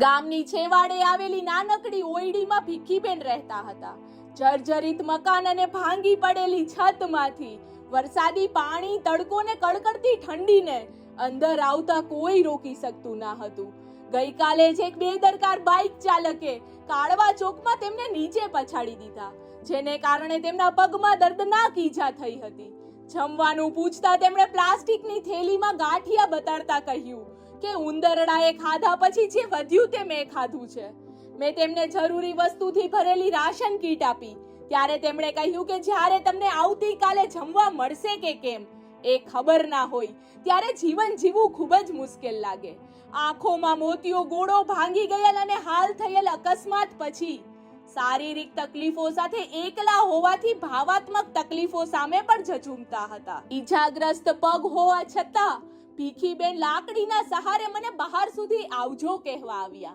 ગામની છેવાડે આવેલી નાનકડી ઓયડીમાં ભીખીબેન રહેતા હતા. જર્જરિત મકાન અને ભાંગી પડેલી છતમાંથી વરસાદી પાણી, તડકો ને કડકડતી ઠંડીને અંદર આવતા કોઈ રોકી શકતું ના હતું. ગઈકાલે જ એક બેદરકાર બાઇક ચાલકે કાળવા ચોકમાં તેમને નીચે પછાડી દીધા, જેને કારણે તેમના પગમાં દર્દનાક ઈજા થઈ હતી. જમવાનું પૂછતા તેમણે પ્લાસ્ટિકની થેલીમાં ગાંઠિયા બતાડતા કહ્યું કે ઉંદરડાએ ખાધા પછી જે વધ્યું તે મેં ખાધું છે. મેં તેમને જરૂરી વસ્તુથી ભરેલી રાશન કીટ આપી ત્યારે તેમણે કહ્યું કે જ્યારે તમને આવતીકાલે જમવા મળશે કે કેમ એ ખબર ના હોય ત્યારે જીવન જીવવું ખૂબ જ મુશ્કેલ લાગે. આંખોમાં મોતિયો ગોળો ભાંગી ગયેલ અને હાલ થયેલ અકસ્માત પછી શારીરિક તકલીફો સાથે એકલા હોવાથી ભાવાત્મક તકલીફો સામે પણ ઝઝૂમતા હતા. ઈજાગ્રસ્ત પગ હોવા છતાં ભીખીબેન લાકડીના સહારે મને બહાર સુધી આવજો કહેવા આવ્યા.